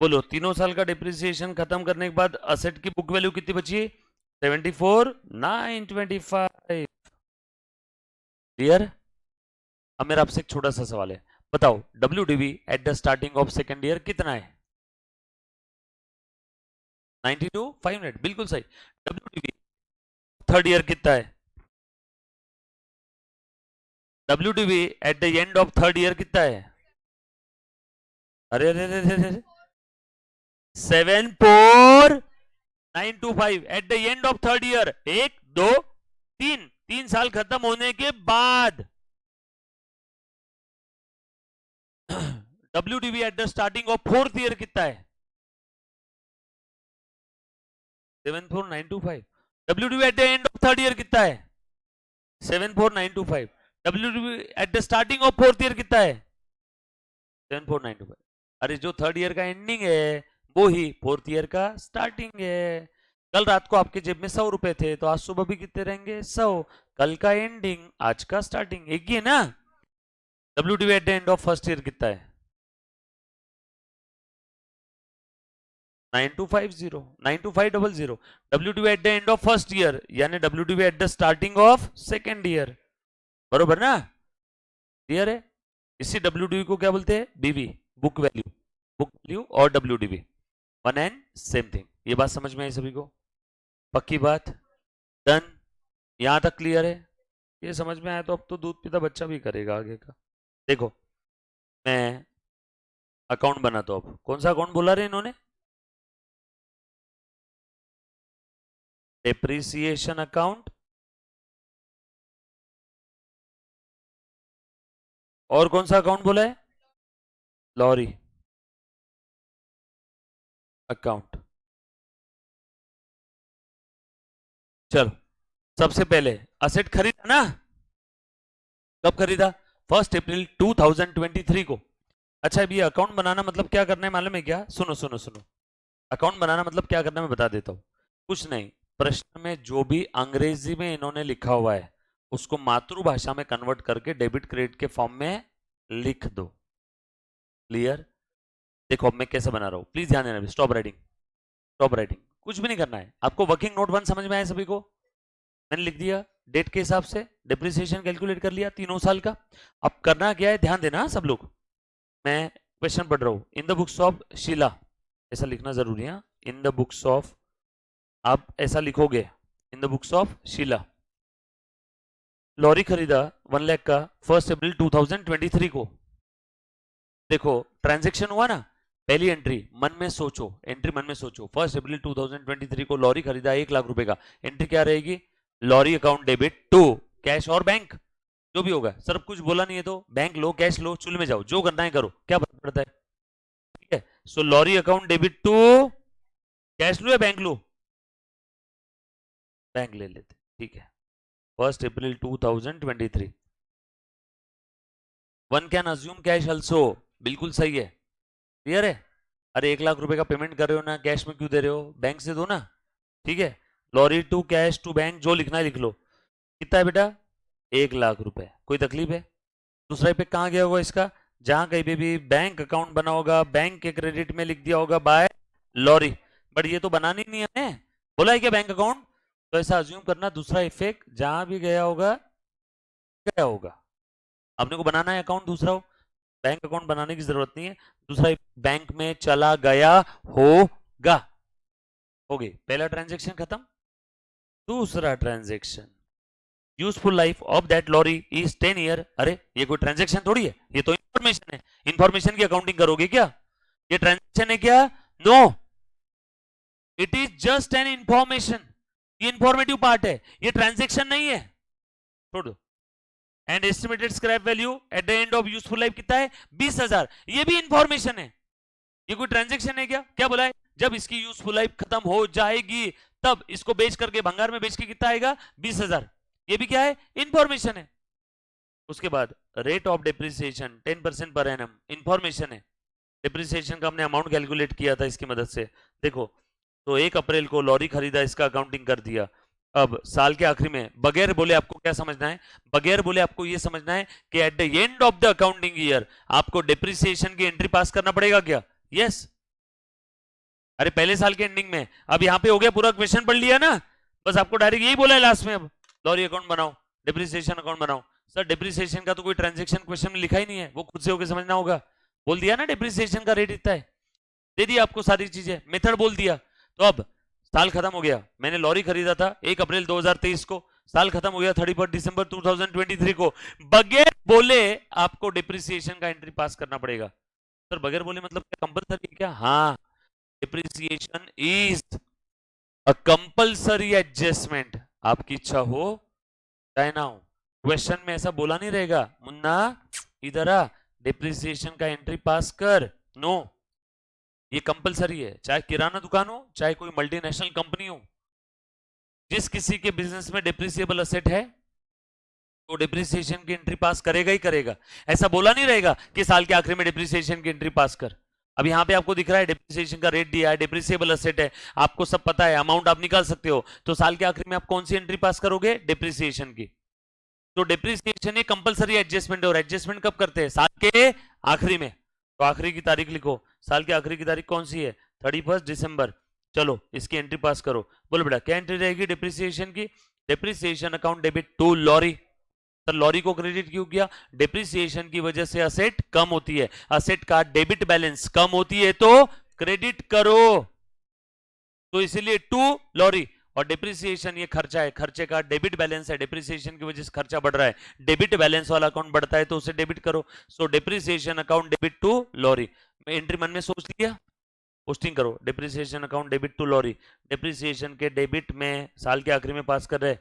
बोलो तीनों साल का डिप्रिसिएशन खत्म करने के बाद असेट की बुक वैल्यू कितनी बची 74,925। क्लियर। अब मेरा आपसे एक छोटा सा सवाल है, बताओ WDV eight the starting of second year कितना है 92,500। बिल्कुल सही। WDV थर्ड ईयर कितना है WDV eight the end of third year कितना है अरे अरे अरे अरे 74,925 eight the end of third year. 1 2 3 3 साल खत्म होने के बाद। WDV eight the starting of fourth year कितना है 74,925। WDV eight the end of third year कितना है 74,925। WDV eight the starting of fourth year कितना है 74,925। अरे जो थर्ड ईयर का एंडिंग है वो ही फोर्थ ईयर का स्टार्टिंग है। कल रात को आपके जेब में 100 रुपए थे तो आज सुबह भी कितने रहेंगे 100। कल का एंडिंग आज का स्टार्टिंग एक ही है ना। WDV eight the end of first year कितना है 9250 92,500। WDV eight the end of first year यानी WDV eight the starting of second year. बरोबर ना। क्लियर है। इसी WDV को क्या बोलते हैं BV बुक वैल्यू और WDV one and same thing. ये बात समझ में आई सभी को पक्की बात डन। यहां तक क्लियर है। ये समझ में आया तो अब तो दूध पीता बच्चा भी करेगा आगे का। देखो मैं अकाउंट बनाता हूं। अब कौन सा अकाउंट बोला रहे इन्होंने डेप्रिसिएशन अकाउंट और कौन सा अकाउंट बोला है लॉरी अकाउंट। चलो सबसे पहले असेट खरीदा ना। कब खरीदा 1 अप्रैल 2023 को। अच्छा अब ये अकाउंट बनाना मतलब क्या करना है मालूम है क्या। सुनो सुनो सुनो अकाउंट बनाना मतलब क्या करना है मैं बता देता हूं। कुछ नहीं प्रश्न में जो भी अंग्रेजी में इन्होंने लिखा हुआ है उसको मातृभाषा में कन्वर्ट करके डेबिट क्रेडिट के फॉर्म में लिख दो। क्लियर। देखो अब मैं कैसे बना रहा हूं प्लीज ध्यान देना। स्टॉप राइटिंग स्टॉप राइटिंग कुछ भी नहीं करना है आपको। वर्किंग नोट 1 समझ में आया सभी को। मैंने लिख दिया डेट के हिसाब से डिप्रिसिएशन कैलकुलेट कर लिया तीनों साल का। अब करना क्या है ध्यान देना सब लोग। मैं क्वेश्चन पढ़ रहा हूं in the books of Sheela ऐसा लिखना जरूरी है। इन द बुक्स ऑफ आप ऐसा लिखोगे in the books of Sheela lorry खरीदा 1 लाख का 1 अप्रैल 2023 को। देखो ट्रांजैक्शन हुआ ना पहली एंट्री मन में सोचो। एंट्री मन में सोचो 1 अप्रैल 2023 को लॉरी खरीदा 1 लाख रुपए का। एंट्री क्या रहेगी lorry account debit to cash और बैंक जो भी होगा। सर कुछ बोला नहीं है तो बैंक लो कैश लो चूल्हे में जाओ जो करना है करो क्या फर्क पड़ता है। ठीक है so lorry account debit to cash लो या बैंक लो बैंक ले लेते। ठीक है 1 April 2023 one can assume cash also. बिल्कुल सही है। क्लियर है। अरे 1 लाख रुपए का पेमेंट कर रहे हो ना कैश में क्यों दे रहे हो बैंक से दो ना। ठीक है lorry to cash to bank जो लिखना है लिख लो। कितना है बेटा 1 लाख रुपए। कोई तकलीफ है। दूसरा पे कहां गया होगा इसका जहां कहीं पे भी बैंक अकाउंट बना होगा बैंक के क्रेडिट में लिख दिया होगा बाय लॉरी। बट ये तो बनानी नहीं है बोला है क्या बैंक अकाउंट। तो ऐसा अज्यूम करना दूसरा इफेक्ट जहां भी गया होगा गया होगा। आपने को बनाना है अकाउंट दूसरा हो बैंक अकाउंट बनाने की जरूरत नहीं है। दूसरा बैंक में चला गया होगा, हो गई, पहला ट्रांजेक्शन खत्म। दूसरा transaction, useful life of that lorry is 10 year. अरे ये कोई ट्रांजेक्शन थोड़ी है, ये तो इंफॉर्मेशन है। इंफॉर्मेशन की अकाउंटिंग करोगे क्या? ये ट्रांजेक्शन है क्या? No, it is just an information. ये इंफॉर्मेटिव पार्ट है, ये ट्रांजेक्शन नहीं है, छोड़ दो। And estimated scrap value at the end of useful life कितना है? 20,000। ये भी इंफॉर्मेशन है, ये कोई ट्रांजेक्शन है क्या? क्या बोला है? जब इसकी यूजफुल लाइफ खत्म हो जाएगी तब इसको बेच करके, भंगार में बेच के कितना आएगा? 20,000। ये भी क्या है? इंफॉर्मेशन है। उसके बाद rate of depreciation 10% per annum, information है। डिप्रिसिएशन का हमने अमाउंट कैलकुलेट किया था इसकी मदद से। देखो, तो 1 अप्रैल को लॉरी खरीदा, इसका अकाउंटिंग कर दिया। अब साल के आखिरी में बगैर बोले आपको क्या समझना है? बगैर बोले आपको ये समझना है कि eight the end of the accounting year आपको डिप्रिसिएशन की एंट्री पास करना पड़ेगा क्या? यस। अरे पहले साल के एंडिंग में। अब यहां पे हो गया, पूरा क्वेश्चन पढ़ लिया ना, बस आपको डायरेक्ट यही बोला है लास्ट में, अब लॉरी अकाउंट बनाओ, डिप्रिसिएशन अकाउंट बनाओ। सर डिप्रिसिएशन का तो कोई ट्रांजेक्शन क्वेश्चन में लिखा ही नहीं है, वो खुद से होकर समझना होगा। बोल दिया ना डिप्रिसिएशन का रेट इतना है, दे दिया आपको सारी चीजें, मेथड बोल दिया। तो अब साल खत्म हो गया, मैंने लॉरी खरीदा था 1 अप्रैल 2023 को, साल खत्म हो गया 31 दिसंबर 2023 को। बगैर बोले आपको डिप्रिसिएशन का एंट्री पास करना पड़ेगा। सर बगैर बोले मतलब क्या कंपलसरी क्या? हाँ, depreciation is a compulsory adjustment. आपकी इच्छा हो चाहे ना हो, क्वेश्चन में ऐसा बोला नहीं रहेगा मुन्ना इधर आ, डिप्रिसिएशन का एंट्री पास कर। नो, ये कंपलसरी है, चाहे किराना दुकान हो, चाहे कोई मल्टीनेशनल कंपनी हो। जिस किसी के बिजनेस में डिप्रिसिएबल असेट है तो डिप्रिसिएशन की एंट्री पास करेगा ही करेगा। ऐसा बोला नहीं रहेगा कि साल के आखिर में डिप्रिसिएशन की एंट्री पास कर। अब यहां पे आपको दिख रहा है डिप्रिसिएशन का रेट दिया है, डिप्रिसिएबल असेट है, आपको सब पता है, अमाउंट आप निकाल सकते हो। तो साल के आखिर में आप कौन सी एंट्री पास करोगे? डिप्रिसिएशन की। तो डिप्रिसिएशन ये कंपलसरी एडजस्टमेंट है, और एडजस्टमेंट कब करते हैं? साल के आखिरी में। तो आखिरी की तारीख लिखो, साल के आखिरी की तारीख कौन सी है? 31 दिसंबर। चलो इसकी एंट्री पास करो। बोलो बेटा क्या एंट्री रहेगी डिप्रिसिएशन की? Depreciation account debit to lorry. Sir lorry को क्रेडिट क्यों किया? डिप्रिसिएशन की वजह से असेट कम होती है, असेट का डेबिट बैलेंस कम होती है तो क्रेडिट करो, तो इसीलिए टू लॉरी। और डिप्रिसिएशन ये खर्चा है, खर्चे का डेबिट बैलेंस है, डिप्रिसिएशन की वजह से खर्चा बढ़ रहा है, डेबिट बैलेंस वाला अकाउंट बढ़ता है तो उसे डेबिट करो। So depreciation account debit to lorry. Entry मन में सोच लिया, पोस्टिंग करो, depreciation account debit to lorry. Depreciation के डेबिट में साल के आखिरी में पास कर रहे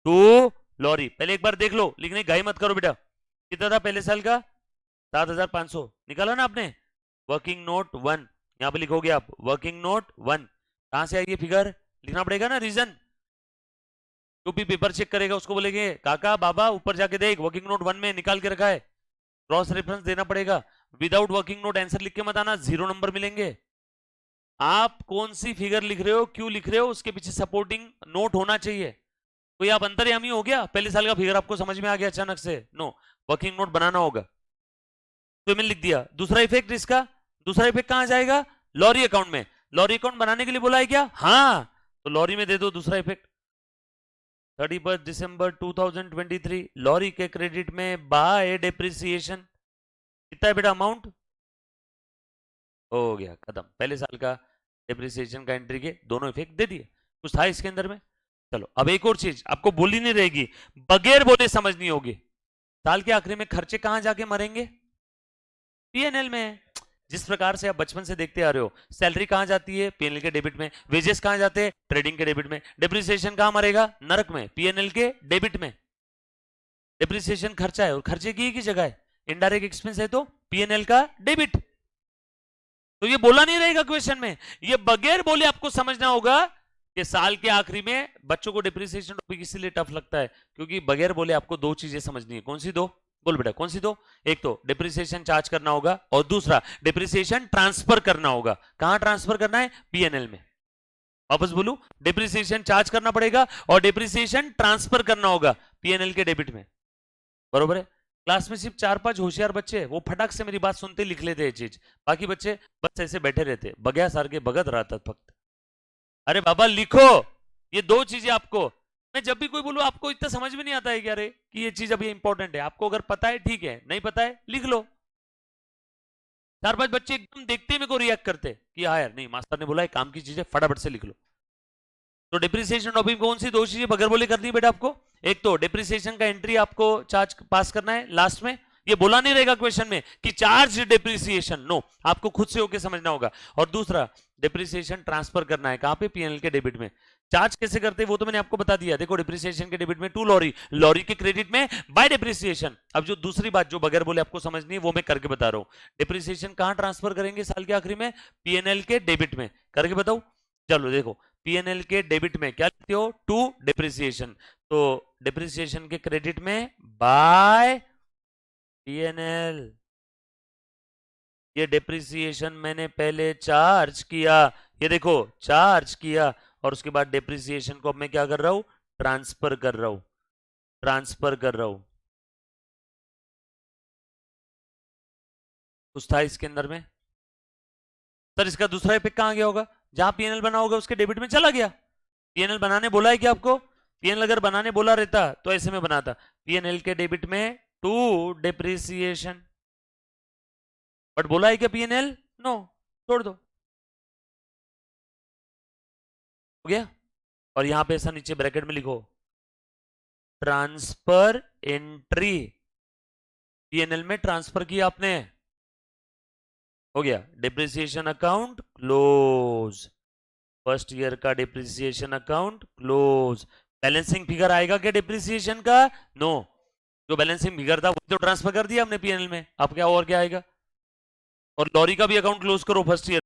टू लॉरी। पहले एक बार देख लो, लिखने घाई मत करो बेटा। कितना था पहले साल का? 7,500 निकाला ना आपने। वर्किंग नोट 1 यहां पे लिखोगे आप, वर्किंग नोट 1 कहां से आई ये फिगर? लिखना पड़ेगा ना रीजन। जो भी पेपर चेक करेगा उसको बोलेंगे काका बाबा ऊपर जाके देख, वर्किंग नोट 1 में निकाल के रखा है, क्रॉस रेफरेंस देना पड़ेगा। विदाउट वर्किंग नोट आंसर लिख के मत आना, 0 नंबर मिलेंगे। आप कौन सी फिगर लिख रहे हो, क्यों लिख रहे हो, उसके पीछे सपोर्टिंग नोट होना चाहिए। कोई आप अंतर्यामी हो गया, पहले साल का फिगर आपको समझ में आ गया अचानक से? नो, वर्किंग नोट बनाना होगा। तो मैंने लिख दिया। दूसरा इफेक्ट इसका, दूसरा इफेक्ट कहां जाएगा? लॉरी अकाउंट में। लॉरी अकाउंट बनाने के लिए बोला है क्या? हाँ, तो लॉरी में दे दो दूसरा इफेक्ट। 31 दिसंबर 2023 लॉरी के क्रेडिट में बाय डिप्रिसिएशन कितना है बेटा अमाउंट? हो गया खत्म, पहले साल का डिप्रिसिएशन का एंट्री के दोनों इफेक्ट दे दिए। कुछ था इसके अंदर में? चलो अब एक और चीज आपको बोली नहीं रहेगी, बगैर बोले समझनी होगी। साल के आखिरी में खर्चे कहां जाके मरेंगे? पीएनएल में। जिस प्रकार से आप बचपन से देखते आ रहे हो, सैलरी कहां जाती है? पीएनएल के डेबिट में। वेजेस कहां जाते हैं? ट्रेडिंग के डेबिट में। डिप्रिसिएशन कहां मरेगा? नरक में, पीएनएल के डेबिट में। डिप्रिसिएशन खर्चा है और खर्चे की ही जगह है, इनडायरेक्ट एक्सपेंस है तो पीएनएल का डेबिट। तो ये बोला नहीं रहेगा क्वेश्चन में, ये बगैर बोले आपको समझना होगा कि साल के आखिरी में बच्चों को डिप्रिसिएशन टॉपिक इसीलिए टफ लगता है क्योंकि बगैर बोले आपको दो चीजें समझनी है। कौन सी दो? बोल बेटा कौन सी दो? एक तो डिप्रिसिएशन चार्ज करना होगा और दूसरा डिप्रिसिएशन ट्रांसफर करना होगा। कहां ट्रांसफर करना है? पीएनएल में। वापस बोलूं, डिप्रिसिएशन चार्ज करना पड़ेगा और डिप्रिसिएशन ट्रांसफर करना होगा पीएनएल के डेबिट में। बरोबर है? क्लास में सिर्फ 4-5 होशियार बच्चे, वो फटाक से मेरी बात सुनते लिख लेते हैं चीज, बाकी बच्चे बस ऐसे बैठे रहते, बगैया सार के भगत रहता फक्त। अरे बाबा लिखो, ये दो चीजें आपको, मैं जब भी कोई बोलूं आपको इतना समझ में नहीं आता है कि अरे कि ये चीज अभी इंपॉर्टेंट है। आपको अगर पता है ठीक है, नहीं पता है लिख लो। चार पांच बच्चे एकदम देखते ही मेरे को रिएक्ट करते कि हाँ यार नहीं मास्टर ने बोला है काम की चीजें फटाफट से लिख लो। तो डिप्रिसिएशन टॉपिक कौन सी दो चीजें बगैर बोले करनी है बेटा आपको। एक तो डिप्रिसिएशन का एंट्री आपको चार्ज पास करना है लास्ट में, ये बोला नहीं रहेगा क्वेश्चन में कि चार्ज डिप्रिसिएशन, नो, आपको खुद से होके समझना होगा। और दूसरा डिप्रिसिएशन ट्रांसफर करना है कहां पे, पीएनएल के डेबिट में। चार्ज कैसे करते हैं वो तो मैंने आपको बता दिया, देखो डिप्रिसिएशन के डेबिट में टू लॉरी, लॉरी के क्रेडिट में बाय डिप्रिसिएशन। अब जो दूसरी बात जो बगैर बोले आपको समझनी है वो मैं करके बता रहा हूं। डिप्रिसिएशन कहां ट्रांसफर करेंगे साल के आखिरी में, पीएनएल के डेबिट में, करके बताओ। चलो देखो पीएनएल के डेबिट में क्या लिखते हो, टू डिप्रिसिएशन, तो डिप्रिसिएशन के क्रेडिट में बाय पीएनएल। ये डिप्रिसिएशन मैंने पहले चार्ज किया, ये देखो चार्ज किया, और उसके बाद डिप्रिसिएशन को अब मैं क्या कर रहा हूं, ट्रांसफर कर रहा हूं, ट्रांसफर कर रहा हूं। कुछ था इसके अंदर में सर, इसका दूसरा इफेक्ट कहां गया होगा, जहां पीएनएल बना होगा उसके डेबिट में चला गया। पीएनएल बनाने बोला है कि आपको, पीएनएल अगर बनाने बोला रहता तो ऐसे में बनाता, पीएनएल के डेबिट में टू डिप्रिसिएशन, बट बोला है क्या पीएनएल, नो, छोड़ दो, हो गया। और यहां पे ऐसा नीचे ब्रैकेट में लिखो ट्रांसफर एंट्री, पीएनएल में ट्रांसफर किया आपने, हो गया। Depreciation account close, first year का depreciation account close. Balancing figure आएगा क्या डिप्रिसिएशन का, नो, जो बैलेंसिंग फिगर था वो तो ट्रांसफर कर दिया हमने पीएनएल में, अब क्या और क्या आएगा। और लॉरी का भी अकाउंट क्लोज करो फर्स्ट ईयर